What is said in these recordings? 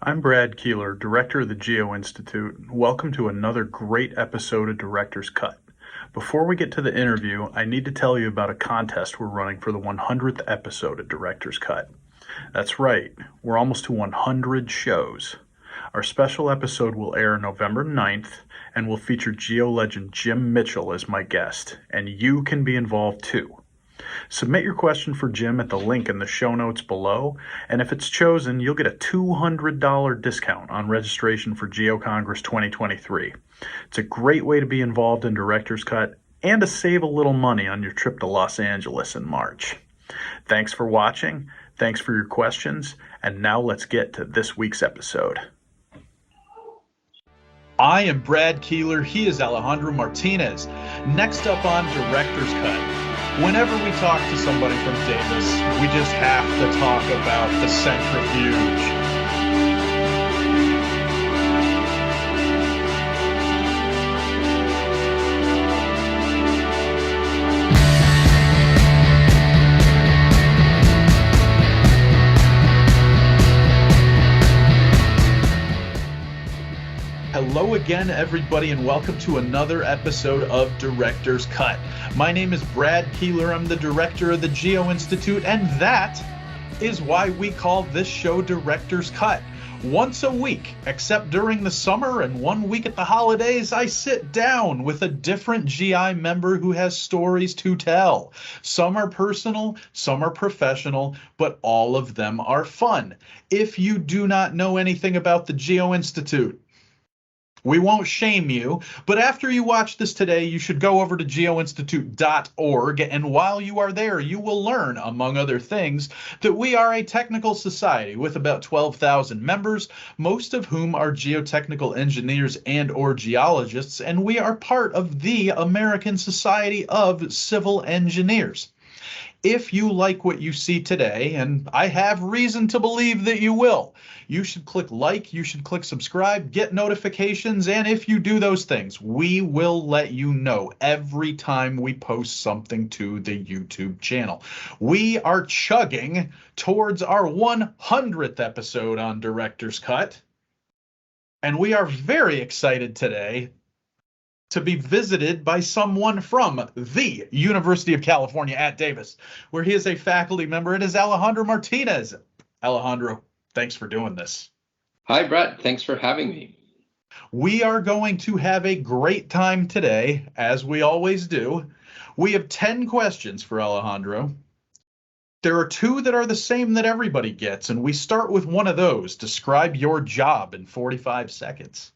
I'm Brad Keelor, Director of the Geo-Institute. Welcome to another great episode of Director's Cut. Before we get to the interview, I need to tell you about a contest we're running for the 100th episode of Director's Cut. That's right, we're almost to 100 shows. Our special episode will air November 9th and will feature Geo legend Jim Mitchell as my guest, and you can be involved too. Submit your question for Jim at the link in the show notes below, and if it's chosen, you'll get a $200 discount on registration for geo-congress 2023. It's a great way to be involved in Director's Cut and to save a little money on your trip to Los Angeles in March. Thanks for watching, thanks for your questions, and now let's get to this week's episode. I am Brad Keelor, he is Alejandro Martinez. Next up on Director's Cut. Whenever we talk to somebody from Davis, we just have to talk about the Centrifuge. Hello again, everybody, and welcome to another episode of Director's Cut. My name is Brad Keelor. I'm the director of the Geo-Institute, and that is why we call this show Director's Cut. Once a week, except during the summer and 1 week at the holidays, I sit down with a different GI member who has stories to tell. Some are personal, some are professional, but all of them are fun. If you do not know anything about the Geo-Institute, we won't shame you, but after you watch this today, you should go over to geoinstitute.org, and while you are there, you will learn, among other things, that we are a technical society with about 12,000 members, most of whom are geotechnical engineers and or geologists, and we are part of the American Society of Civil Engineers. If you like what you see today, and I have reason to believe that you will, you should click like, you should click subscribe, get notifications, and if you do those things, we will let you know every time we post something to the YouTube channel. We are chugging towards our 100th episode on Director's Cut, and we are very excited today to be visited by someone from the University of California at Davis, where he is a faculty member. It is Alejandro Martinez. Alejandro, thanks for doing this. Hi, Brad. Thanks for having me. We are going to have a great time today, as we always do. We have 10 questions for Alejandro. There are 2 that are the same that everybody gets, and we start with one of those. Describe your job in 45 seconds.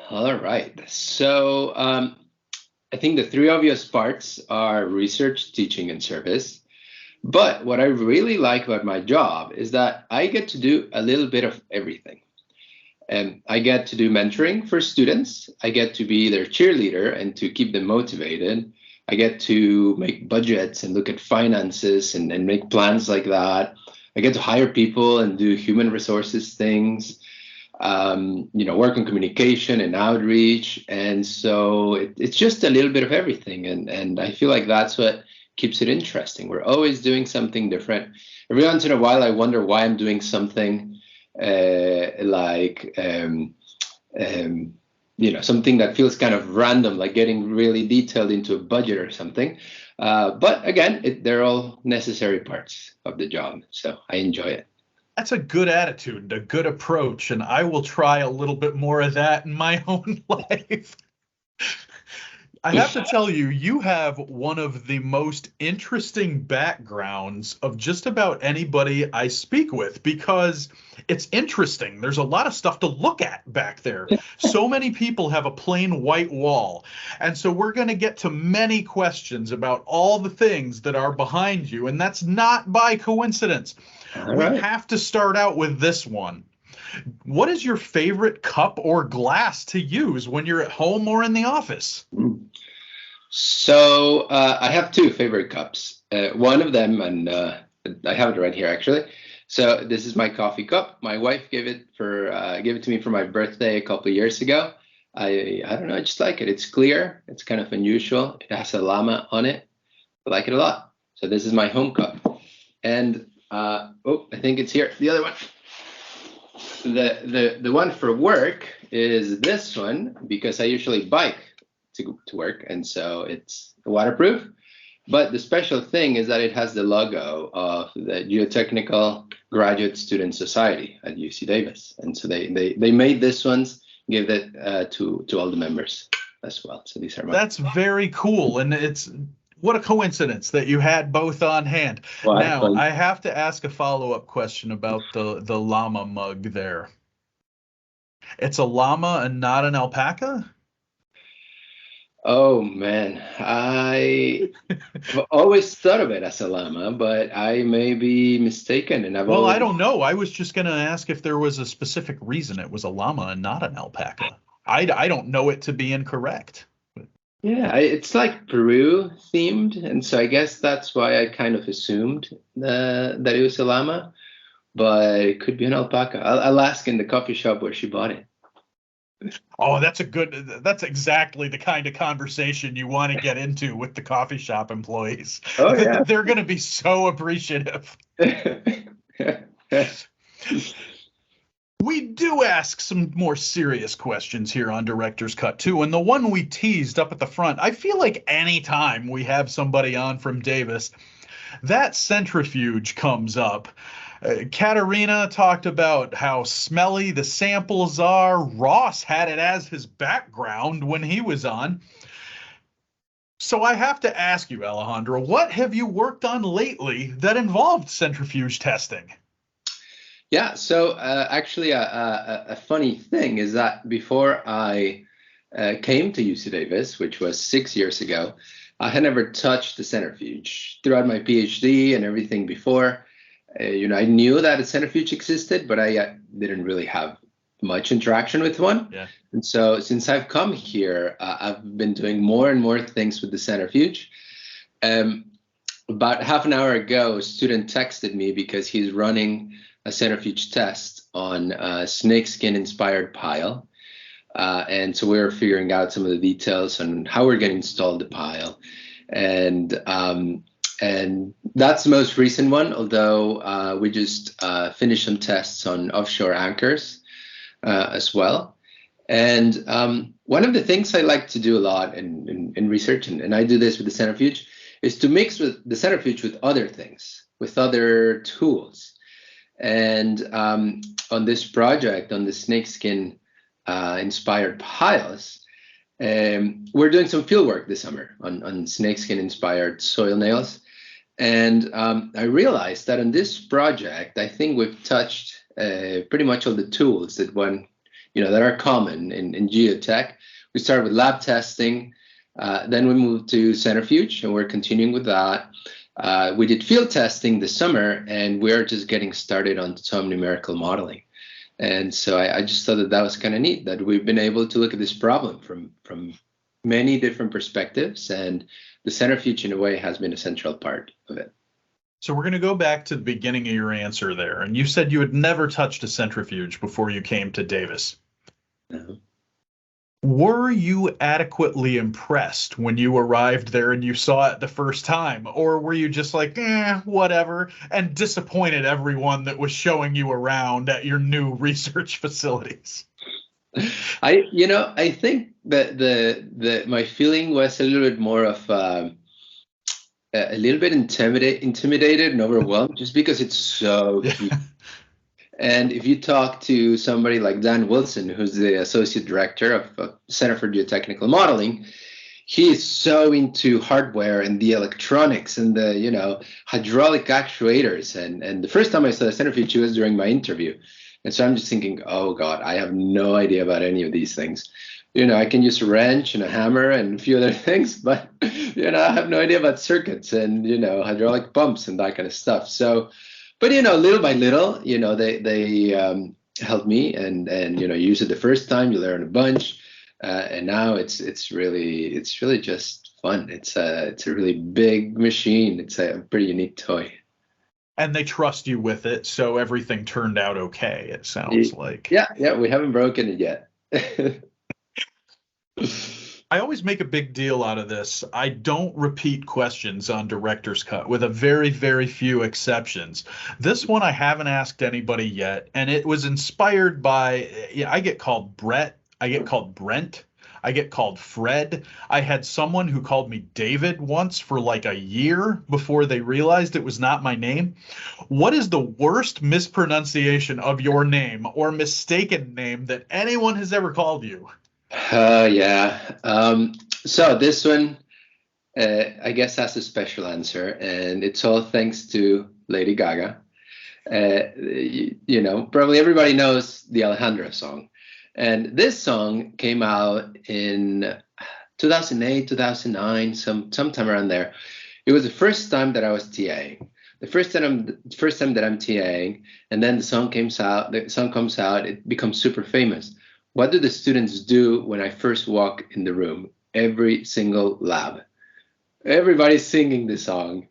All right. So I think the 3 obvious parts are research, teaching, and service. But what I really like about my job is that I get to do a little bit of everything. And I get to do mentoring for students. I get to be their cheerleader and to keep them motivated. I get to make budgets and look at finances and make plans like that. I get to hire people and do human resources things. Work on communication and outreach. And so it's just a little bit of everything. And I feel like that's what keeps it interesting. We're always doing something different. Every once in a while, I wonder why I'm doing something something that feels kind of random, like getting really detailed into a budget or something. But again, they're all necessary parts of the job. So I enjoy it. That's a good attitude, a good approach, and I will try a little bit more of that in my own life. I have to tell you, you have one of the most interesting backgrounds of just about anybody I speak with, because it's interesting. There's a lot of stuff to look at back there. So many people have a plain white wall. And so we're going to get to many questions about all the things that are behind you, and that's not by coincidence. We have to start out with this one. What is your favorite cup or glass to use when you're at home or in the office? So I have 2 favorite cups. One of them, and I have it right here actually. So this is my coffee cup. My wife gave it to me for my birthday a couple of years ago. I don't know, I just like it. It's clear. It's kind of unusual. It has a llama on it. I like it a lot. So this is my home cup. And I think it's here. The other one. the one for work is this one because I usually bike to work, and so it's waterproof. But the special thing is that it has the logo of the Geotechnical Graduate Student Society at UC Davis, and so they made this ones, give it to all the members as well. So these are my. That's very cool, and it's what a coincidence that you had both on hand. Well, now I have to ask a follow-up question about the llama mug there. It's a llama and not an alpaca? Oh man, I've always thought of it as a llama, but I may be mistaken. And I don't know. I was just going to ask if there was a specific reason it was a llama and not an alpaca. I don't know it to be incorrect. Yeah, it's like Peru themed, and so I guess that's why I kind of assumed that it was a llama, but it could be an alpaca. I'll ask in the coffee shop where she bought it. Oh, that's exactly the kind of conversation you want to get into with the coffee shop employees. Oh, yeah. They're going to be so appreciative. We do ask some more serious questions here on Director's Cut too, and the one we teased up at the front, I feel like anytime we have somebody on from Davis, that centrifuge comes up. Katerina talked about how smelly the samples are. Ross had it as his background when he was on. So I have to ask you, Alejandro, what have you worked on lately that involved centrifuge testing? Yeah, so actually a funny thing is that before I came to UC Davis, which was 6 years ago, I had never touched the centrifuge. Throughout my PhD and everything before, I knew that a centrifuge existed, but I didn't really have much interaction with one. Yeah. And so since I've come here, I've been doing more and more things with the centrifuge. About half an hour ago, a student texted me because he's running a centrifuge test on a snakeskin inspired pile. And so we're figuring out some of the details on how we're going to install the pile. And that's the most recent one, although we just finished some tests on offshore anchors as well. And one of the things I like to do a lot in research, and I do this with the centrifuge, is to mix with the centrifuge with other things, with other tools. And on this project, on the snakeskin inspired piles, we're doing some field work this summer on snakeskin inspired soil nails. And I realized that on this project, I think we've touched pretty much all the tools that that are common in geotech. We started with lab testing, then we moved to centrifuge, and we're continuing with that. We did field testing this summer, and we're just getting started on some numerical modeling. And so I just thought that was kind of neat, that we've been able to look at this problem from many different perspectives, and the centrifuge in a way has been a central part of it. So we're going to go back to the beginning of your answer there. And you said you had never touched a centrifuge before you came to Davis. No. Were you adequately impressed when you arrived there and you saw it the first time? Or were you just like, whatever, and disappointed everyone that was showing you around at your new research facilities? I think that my feeling was a little bit more of a little bit intimidated and overwhelmed, just because it's so huge. And if you talk to somebody like Dan Wilson, who's the associate director of Center for Geotechnical Modeling, he is so into hardware and the electronics and the hydraulic actuators. And the first time I saw the centrifuge was during my interview. And so I'm just thinking, oh God, I have no idea about any of these things. I can use a wrench and a hammer and a few other things, but I have no idea about circuits and hydraulic pumps and that kind of stuff. So, but little by little, they helped me, and you use it the first time, you learn a bunch, and now it's really just fun. It's a really big machine. It's a pretty unique toy. And they trust you with it, so everything turned out okay, it sounds like. Yeah, we haven't broken it yet. I always make a big deal out of this. I don't repeat questions on Director's Cut, with a very, very few exceptions. This one I haven't asked anybody yet, and it was inspired by, yeah, I get called Brett, I get called Brent, I get called Fred. I had someone who called me David once for like a year before they realized it was not my name. What is the worst mispronunciation of your name or mistaken name that anyone has ever called you? Yeah. So this one, I guess, has a special answer, and it's all thanks to Lady Gaga. Probably everybody knows the Alejandro song. And this song came out in 2008, 2009, sometime around there. It was the first time that I was TAing. The first time that I'm TAing, and then the song comes out, it becomes super famous. What do the students do when I first walk in the room? Every single lab. Everybody's singing the song.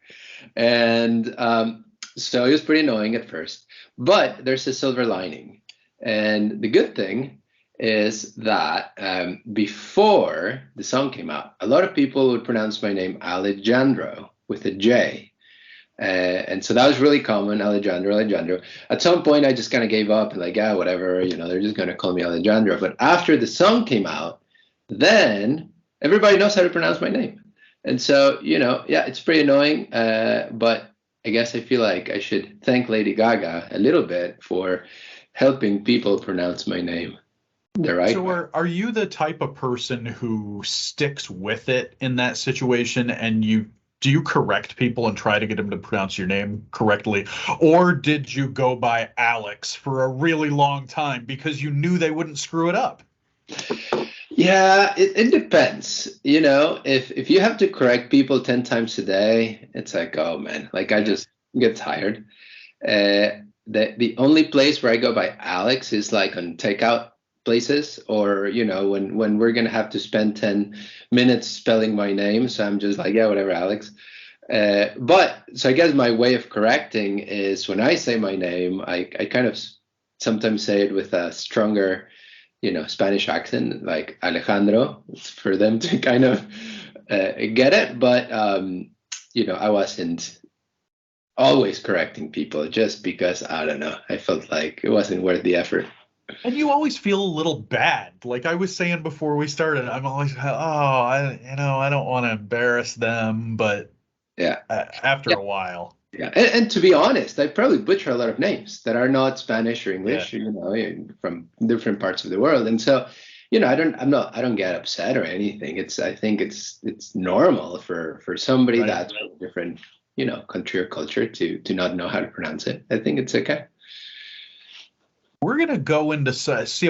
And so it was pretty annoying at first. But there's a silver lining. And the good thing is that before the song came out, a lot of people would pronounce my name Alejandro with a J. And so that was really common, Alejandro. At some point, I just kind of gave up and like, yeah, whatever, they're just going to call me Alejandro. But after the song came out, then everybody knows how to pronounce my name. And so, yeah, it's pretty annoying. But I guess I feel like I should thank Lady Gaga a little bit for helping people pronounce my name the right way. So are you the type of person who sticks with it in that situation, and do you correct people and try to get them to pronounce your name correctly? Or did you go by Alex for a really long time because you knew they wouldn't screw it up? Yeah, it depends. If you have to correct people 10 times a day, it's like, oh man, like I just get tired. The only place where I go by Alex is like on takeout places, or when we're gonna have to spend 10 minutes spelling my name, so I'm just like, yeah, whatever, Alex. But so I guess my way of correcting is when I say my name, I kind of sometimes say it with a stronger Spanish accent, like Alejandro, for them to kind of get it. But I wasn't always correcting people just because, I don't know, I felt like it wasn't worth the effort. And you always feel a little bad. Like I was saying before we started, I'm always, I don't want to embarrass them, but yeah, after a while. Yeah, and to be honest, I probably butcher a lot of names that are not Spanish or English, from different parts of the world. And so, I don't get upset or anything. I think it's normal for somebody that's from a different, country or culture to not know how to pronounce it. I think it's okay. We're going to go into,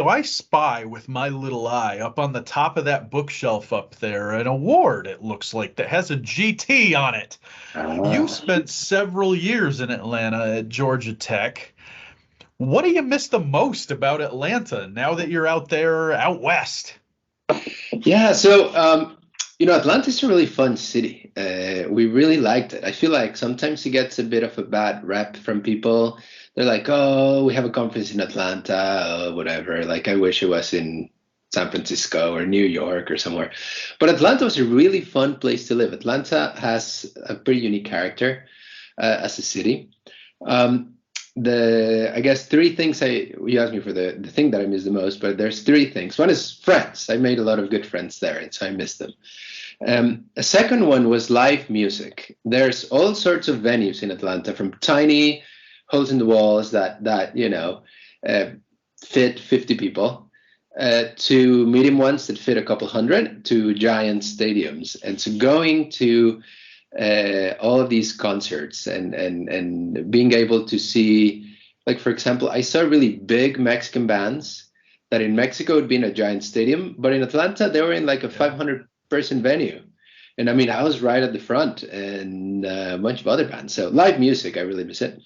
I spy with my little eye up on the top of that bookshelf up there, an award, it looks like, that has a GT on it. You spent several years in Atlanta at Georgia Tech. What do you miss the most about Atlanta now that you're out there, out west? Yeah, so, Atlanta's a really fun city. We really liked it. I feel like sometimes it gets a bit of a bad rep from people. They're like, oh, we have a conference in Atlanta, or whatever. Like, I wish it was in San Francisco or New York or somewhere. But Atlanta was a really fun place to live. Atlanta has a pretty unique character as a city. I guess three things you asked me for the thing that I miss the most, but there's three things. One is friends. I made a lot of good friends there, and so I miss them. A second one was live music. There's all sorts of venues in Atlanta, from tiny holes in the walls that fit 50 people, to medium ones that fit a couple hundred, to giant stadiums. And so going to all of these concerts and being able to see, like, for example, I saw really big Mexican bands that in Mexico would be in a giant stadium, but in Atlanta they were in like a 500-person venue. And I mean, I was right at the front, and a bunch of other bands. So live music, I really miss it.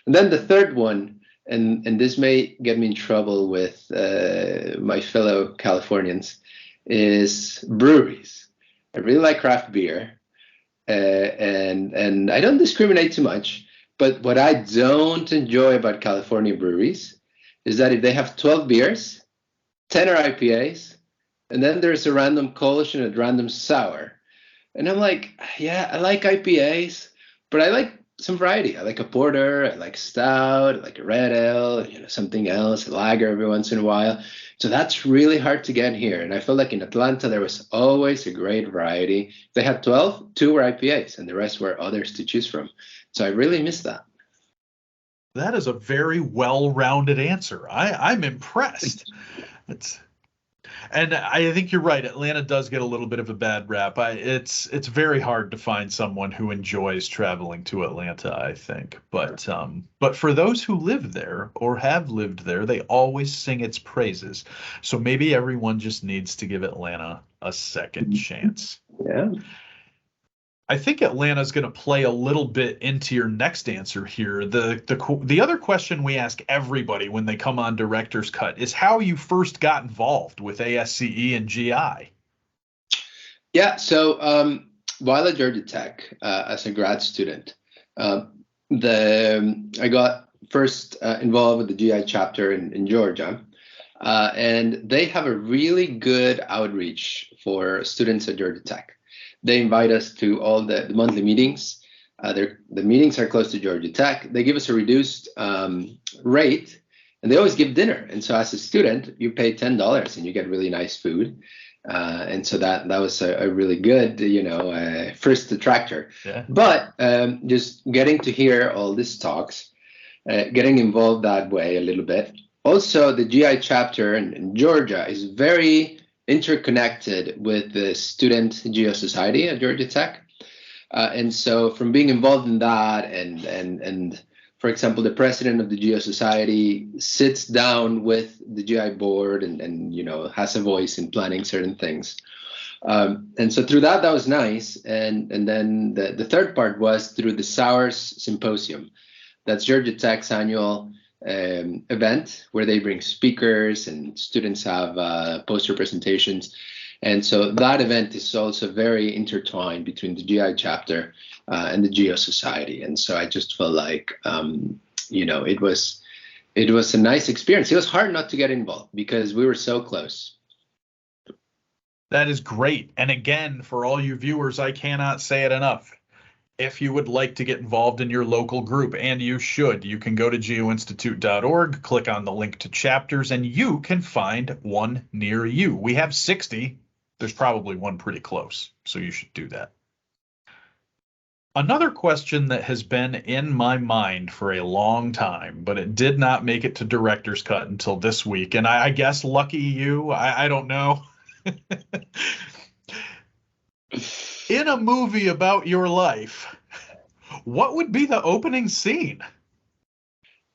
And then the third one, and this may get me in trouble with my fellow Californians, is breweries. I really like craft beer, and I don't discriminate too much. But what I don't enjoy about California breweries is that if they have 12 beers, 10 are IPAs, and then there's a random Kolsch and a random sour. And I'm like, yeah, I like IPAs, but I like some variety. I like a porter, I like stout, I like a red ale, something else, a lager every once in a while. So that's really hard to get here. And I felt like in Atlanta, there was always a great variety. They had 12, 2 were IPAs, and the rest were others to choose from. So I really miss that. That is a very well-rounded answer. I'm impressed. And I think you're right. Atlanta does get a little bit of a bad rap. It's very hard to find someone who enjoys traveling to Atlanta, I think. But for those who live there or have lived there, they always sing its praises. So maybe everyone just needs to give Atlanta a second chance. Yeah. I think Atlanta's going to play a little bit into your next answer here. The other question we ask everybody when they come on Director's Cut is how you first got involved with ASCE and GI. Yeah, so while at Georgia Tech as a grad student, I got first involved with the GI chapter in Georgia, and they have a really good outreach for students at Georgia Tech. They invite us to all the monthly meetings. The meetings are close to Georgia Tech. They give us a reduced rate, and they always give dinner. And so as a student, you pay $10 and you get really nice food. And so that was a really good, first attractor. Yeah. But just getting to hear all these talks, getting involved that way a little bit. Also, the GI chapter in Georgia is very interconnected with the Student Geo Society at Georgia Tech. And so from being involved in that and for example, the president of the Geo Society sits down with the GI board and has a voice in planning certain things. And so through that was nice. And then the third part was through the SOURS Symposium. That's Georgia Tech's annual event where they bring speakers and students have poster presentations. And so that event is also very intertwined between the GI chapter and the Geo Society. And so I just felt like, it was a nice experience. It was hard not to get involved because we were so close. That is great. And again, for all you viewers, I cannot say it enough. If you would like to get involved in your local group, and you should, you can go to geoinstitute.org, click on the link to chapters, and you can find one near you. We have 60. There's probably one pretty close, so you should do that. Another question that has been in my mind for a long time, but it did not make it to Director's Cut until this week, and I guess lucky you, I don't know. In a movie about your life, what would be the opening scene?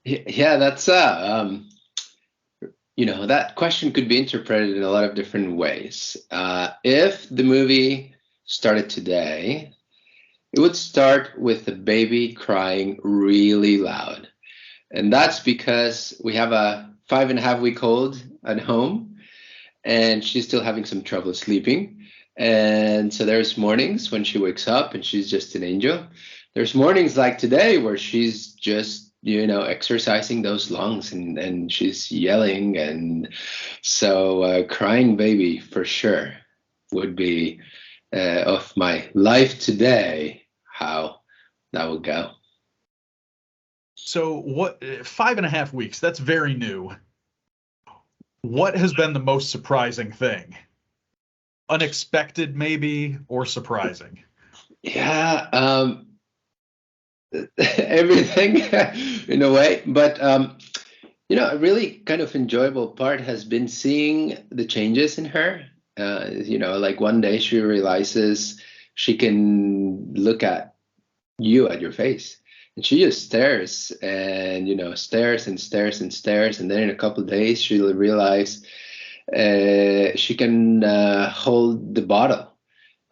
Yeah, that's that question could be interpreted in a lot of different ways. If the movie started today, it would start with the baby crying really loud. And that's because we have a 5.5-week-old at home, and she's still having some trouble sleeping. And so there's mornings when she wakes up and she's just an angel. There's mornings like today where she's just, exercising those lungs and she's yelling. And so crying baby for sure would be of my life today, how that would go. So 5.5 weeks, that's very new. What has been the most surprising thing? Unexpected maybe, or surprising? Yeah, everything in a way. But, a really kind of enjoyable part has been seeing the changes in her. Like one day she realizes she can look at you, at your face. And she just stares and, stares and stares and stares. And then in a couple of days, she'll realize she can hold the bottle.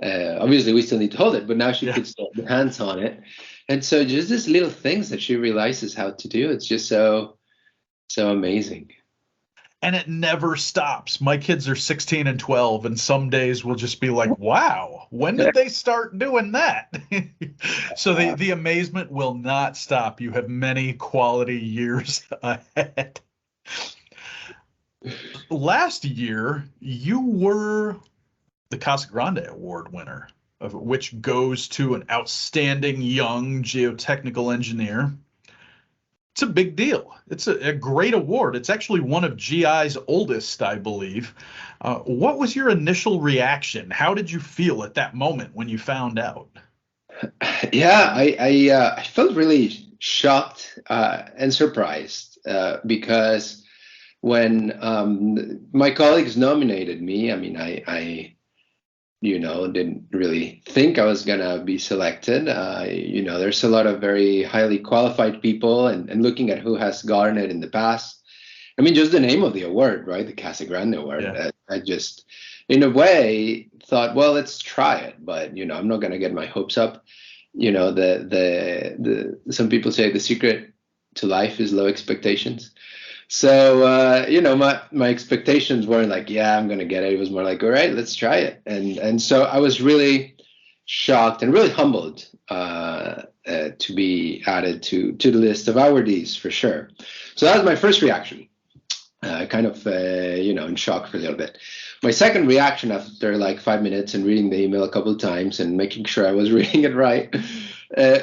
Obviously, we still need to hold it, but now she puts the hands on it. And so just these little things that she realizes how to do, it's just so amazing. And it never stops. My kids are 16 and 12, and some days we'll just be like, wow, when did they start doing that? So the amazement will not stop. You have many quality years ahead. Last year, you were the Casa Grande Award winner, of which goes to an outstanding young geotechnical engineer. It's a big deal. It's a great award. It's actually one of GI's oldest, I believe. What was your initial reaction? How did you feel at that moment when you found out? Yeah, I felt really shocked and surprised because when my colleagues nominated me, I mean, I didn't really think I was gonna be selected. There's a lot of very highly qualified people, and looking at who has gotten it in the past. I mean, just the name of the award, right? The Casa Grande Award. Yeah. I just, in a way, thought, well, let's try it, but I'm not gonna get my hopes up. The some people say the secret to life is low expectations. So my expectations weren't like, yeah, I'm gonna get it. It was more like, all right, let's try it. And so I was really shocked and really humbled to be added to the list of awardees for sure. So that was my first reaction, kind of in shock for a little bit. My second reaction after like 5 minutes and reading the email a couple of times and making sure I was reading it right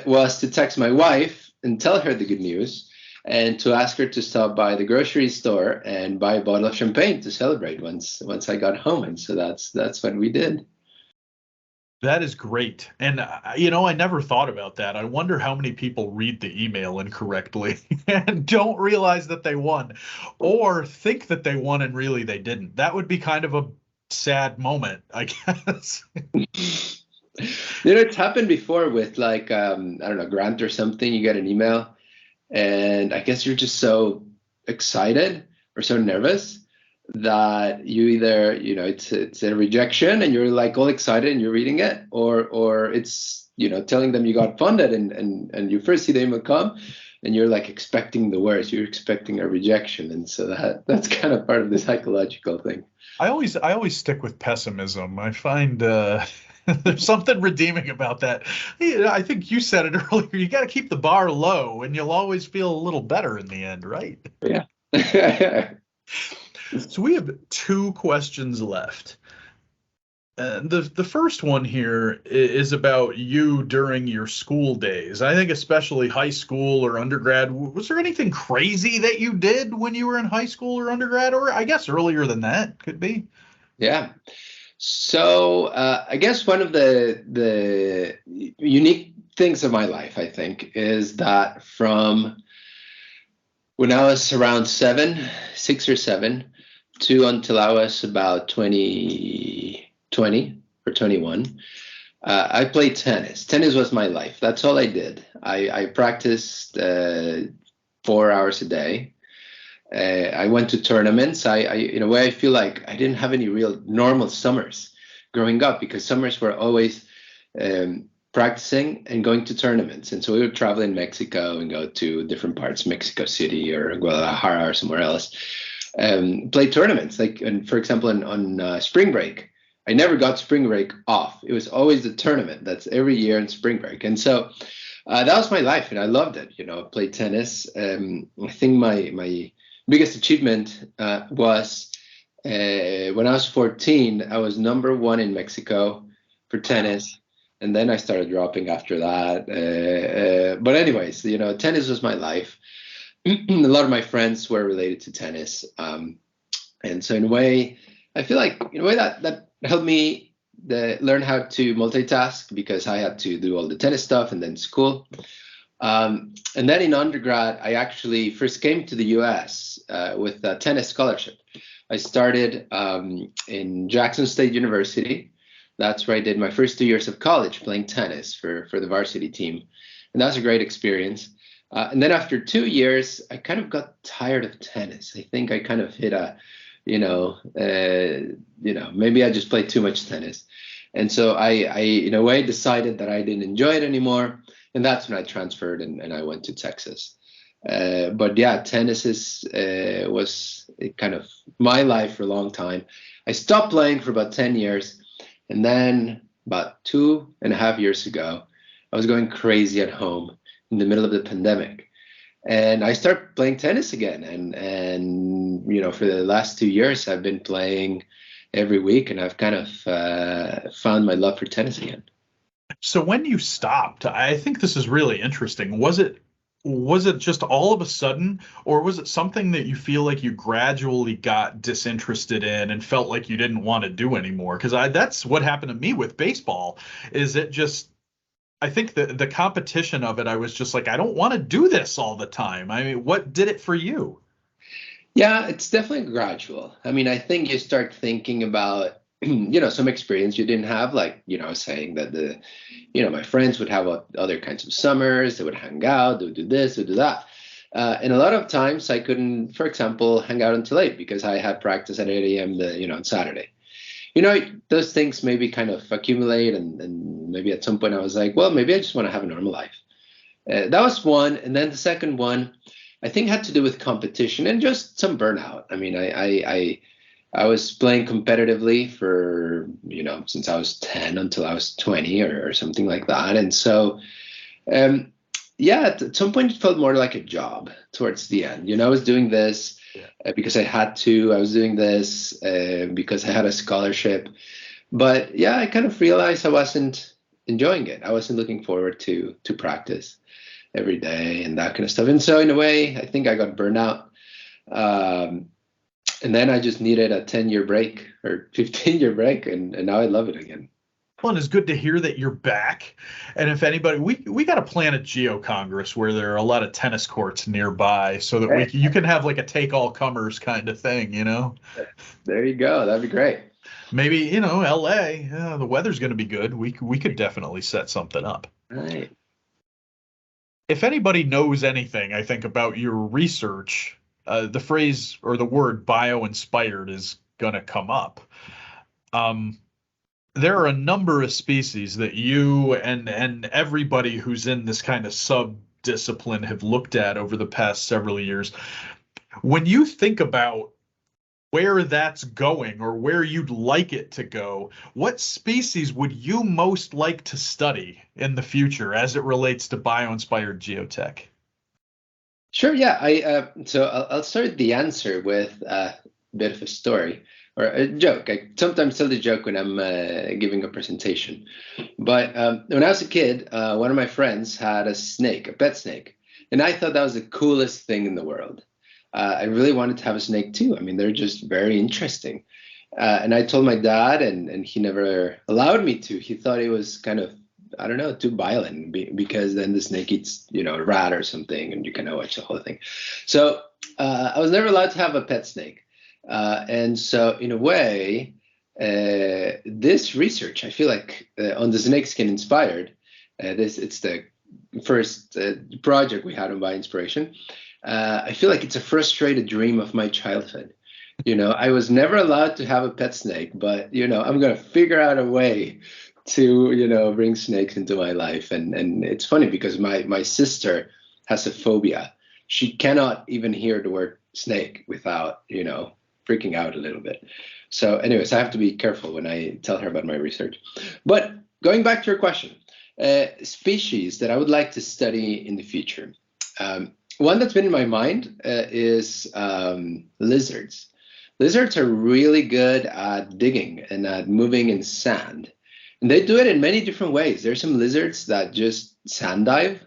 was to text my wife and tell her the good news, and to ask her to stop by the grocery store and buy a bottle of champagne to celebrate once I got home. And so that's what we did. That is great. And, I never thought about that. I wonder how many people read the email incorrectly and don't realize that they won, or think that they won and really they didn't. That would be kind of a sad moment, I guess. It's happened before with like, I don't know, grant or something. You get an email and I guess you're just so excited or so nervous that you either, it's a rejection and you're like all excited and you're reading it, or it's, telling them you got funded and you first see the email come and you're like expecting the worst, you're expecting a rejection. And so that's kind of part of the psychological thing. I always stick with pessimism. I find there's something redeeming about that. I think you said it earlier. You got to keep the bar low, and you'll always feel a little better in the end, right? Yeah. So we have 2 questions left. The first one here is about you during your school days. I think especially high school or undergrad. Was there anything crazy that you did when you were in high school or undergrad, or I guess earlier than that could be? Yeah. So I guess one of the unique things of my life, I think, is that from when I was around 6 or 7, to until I was about 20 or 21, I played tennis. Tennis was my life. That's all I did. I practiced 4 hours a day. I went to tournaments. I in a way, I feel like I didn't have any real normal summers growing up, because summers were always practicing and going to tournaments. And so we would travel in Mexico and go to different parts, Mexico City or Guadalajara or somewhere else, play tournaments. Like, and for example, on spring break, I never got spring break off. It was always the tournament. That's every year in spring break. And so that was my life, and I loved it. I played tennis. I think my biggest achievement was when I was 14, I was number 1 in Mexico for tennis. And then I started dropping after that. But anyways, tennis was my life. A lot of my friends were related to tennis. And so in a way, I feel like that helped me learn how to multitask, because I had to do all the tennis stuff and then school. And then in undergrad, I actually first came to the US with a tennis scholarship. I started in Jackson State University. That's where I did my first 2 years of college, playing tennis for the varsity team. And that was a great experience. And then after 2 years, I kind of got tired of tennis. I think I kind of hit maybe I just played too much tennis. And so I in a way decided that I didn't enjoy it anymore. And that's when I transferred and I went to Texas. But yeah, tennis was kind of my life for a long time. I stopped playing for about 10 years. And then about 2.5 years ago, I was going crazy at home in the middle of the pandemic. And I started playing tennis again. And for the last 2 years, I've been playing every week, and I've kind of found my love for tennis again. So when you stopped, I think this is really interesting. Was it just all of a sudden, or was it something that you feel like you gradually got disinterested in and felt like you didn't want to do anymore? Because that's what happened to me with baseball. Is it just I think the competition of it, I was just like, I don't want to do this all the time. I mean, what did it for you? Yeah, it's definitely gradual. I mean, I think you start thinking about, some experience you didn't have, like, I was saying that my friends would have other kinds of summers, they would hang out, they would do this, they would do that. And a lot of times I couldn't, for example, hang out until late because I had practice at 8 a.m. On Saturday. Those things maybe kind of accumulate, and maybe at some point I was like, well, maybe I just want to have a normal life. That was one. And then the second one, I think, had to do with competition and just some burnout. I mean, I was playing competitively for, since I was 10 until I was 20 or something like that. And so, yeah, at some point it felt more like a job towards the end. I was doing this because I had to. I was doing this because I had a scholarship. But yeah, I kind of realized I wasn't enjoying it. I wasn't looking forward to practice every day and that kind of stuff. And so in a way, I think I got burnout. And then I just needed a 10-year break or 15-year break. And now I love it again. Well, and it's good to hear that you're back. And if anybody, we got to plan a geo-congress where there are a lot of tennis courts nearby so that you can have like a take all comers kind of thing, There you go. That'd be great. Maybe, LA, the weather's going to be good. We could definitely set something up. Right. If anybody knows anything, I think, about your research, the phrase or the word bio-inspired is going to come up. There are a number of species that you and everybody who's in this kind of sub-discipline have looked at over the past several years. When you think about where that's going or where you'd like it to go, what species would you most like to study in the future as it relates to bio-inspired geotech? Sure. Yeah. So I'll start the answer with a bit of a story or a joke. I sometimes tell the joke when I'm giving a presentation. But when I was a kid, one of my friends had a snake, a pet snake, and I thought that was the coolest thing in the world. I really wanted to have a snake too. I mean, they're just very interesting. And I told my dad, and he never allowed me to. He thought it was kind of, I don't know, too violent because then the snake eats, a rat or something, and you can watch the whole thing. So I was never allowed to have a pet snake. And so in a way, this research, I feel like on the snakeskin inspired, it's the first project we had on Bio-Inspiration. I feel like it's a frustrated dream of my childhood. I was never allowed to have a pet snake, but, I'm going to figure out a way to, bring snakes into my life. And it's funny because my sister has a phobia. She cannot even hear the word snake without, freaking out a little bit. So anyways, I have to be careful when I tell her about my research. But going back to your question, species that I would like to study in the future. One that's been in my mind is lizards. Lizards are really good at digging and at moving in sand. And they do it in many different ways. There's some lizards that just sand dive,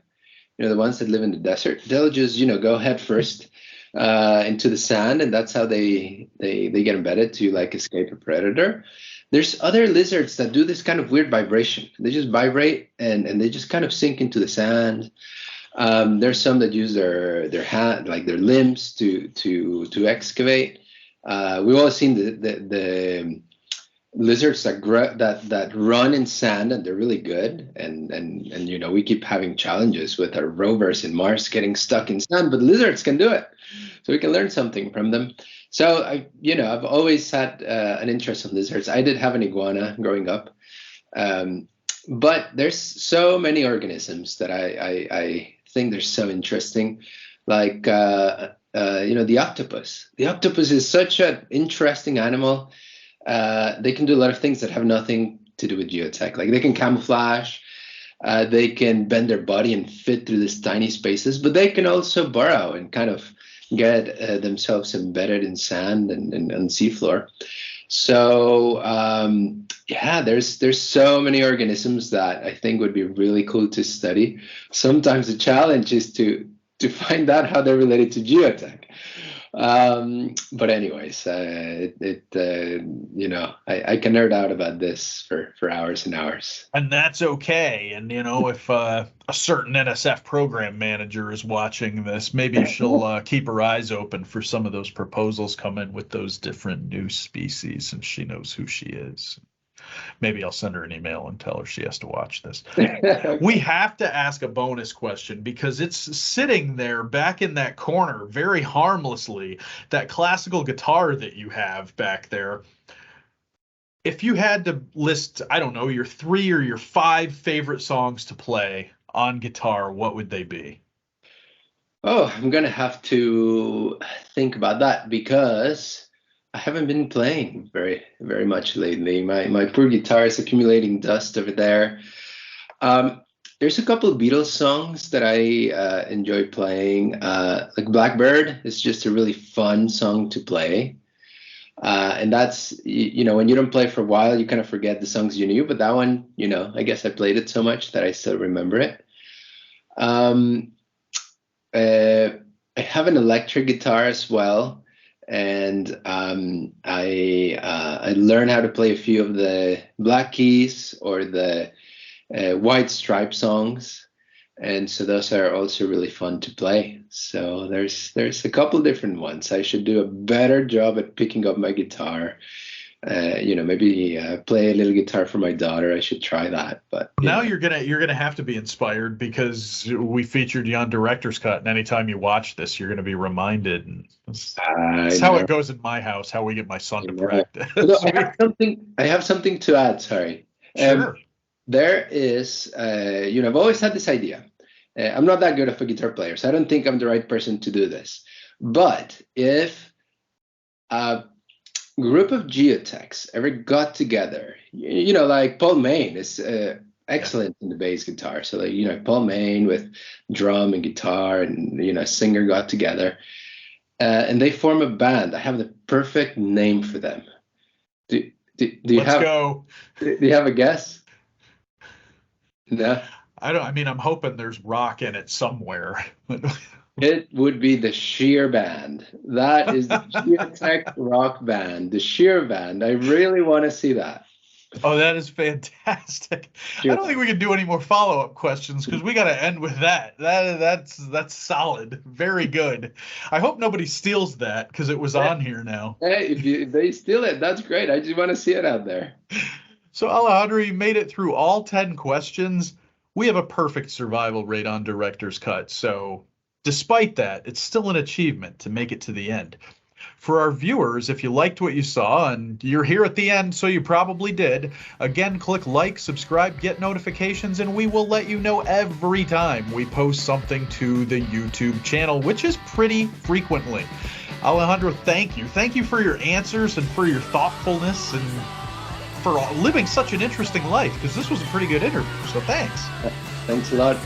the ones that live in the desert. They'll just, go head first into the sand, and that's how they get embedded to like escape a predator. There's other lizards that do this kind of weird vibration. They just vibrate and they just kind of sink into the sand. There's some that use their hand, like their limbs, to excavate. We've all seen the lizards that run in sand, and they're really good. And we keep having challenges with our rovers in Mars getting stuck in sand, but lizards can do it, so we can learn something from them. So I've always had an interest in lizards. I did have an iguana growing up, but there's so many organisms that I think they're so interesting, like the octopus. The octopus is such an interesting animal. They can do a lot of things that have nothing to do with geotech. Like they can camouflage. They can bend their body and fit through these tiny spaces, but they can also burrow and kind of get themselves embedded in sand and seafloor. So yeah, there's so many organisms that I think would be really cool to study. Sometimes the challenge is to find out how they're related to geotech. But anyways, I can nerd out about this for hours and hours. And that's okay. And, if a certain NSF program manager is watching this, maybe she'll keep her eyes open for some of those proposals coming with those different new species, and she knows who she is. Maybe I'll send her an email and tell her she has to watch this. We have to ask a bonus question because it's sitting there back in that corner very harmlessly, that classical guitar that you have back there. If you had to list, I don't know, your 3 or your 5 favorite songs to play on guitar, what would they be? Oh, I'm going to have to think about that because I haven't been playing very, very much lately. My poor guitar is accumulating dust over there. There's a couple of Beatles songs that I enjoy playing. Like Blackbird is just a really fun song to play. And that's, when you don't play for a while, you kind of forget the songs you knew. But that one, I guess I played it so much that I still remember it. I have an electric guitar as well. And I learned how to play a few of the Black Keys or the White Stripe songs, and so those are also really fun to play. So there's a couple different ones. I should do a better job at picking up my guitar. Maybe play a little guitar for my daughter. I should try that. But now you're gonna have to be inspired because we featured you on Director's Cut, and anytime you watch this, you're gonna be reminded. And that's how it goes in my house. How we get my son to practice. I have something to add. Sorry. Sure. There is, I've always had this idea. I'm not that good of a guitar player, so I don't think I'm the right person to do this. But if group of geotechs ever got together, like Paul Main is excellent in the bass guitar. So Paul Main with drum and guitar and, a singer got together and they form a band. I have the perfect name for them. Do you have a guess? No. I'm hoping there's rock in it somewhere. It would be the Sheer Band. That is the geotech rock band, the Sheer Band. I really want to see that. Oh, that is fantastic. Sure. I don't think we can do any more follow-up questions because we got to end with that. That's solid. Very good. I hope nobody steals that because it was on here now. Hey, if they steal it, that's great. I just want to see it out there. So, Alejandro, you made it through all 10 questions. We have a perfect survival rate on Director's Cut, so despite that, it's still an achievement to make it to the end. For our viewers, if you liked what you saw, and you're here at the end, so you probably did, again, click like, subscribe, get notifications, and we will let you know every time we post something to the YouTube channel, which is pretty frequently. Alejandro, thank you. Thank you for your answers and for your thoughtfulness and for living such an interesting life, because this was a pretty good interview, so thanks. Thanks a lot.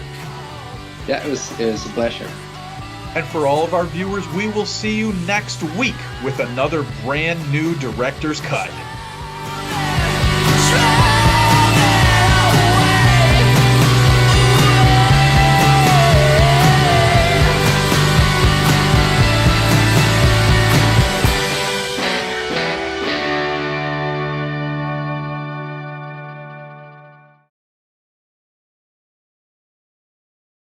Yeah, it was a pleasure. And for all of our viewers, we will see you next week with another brand new Director's Cut.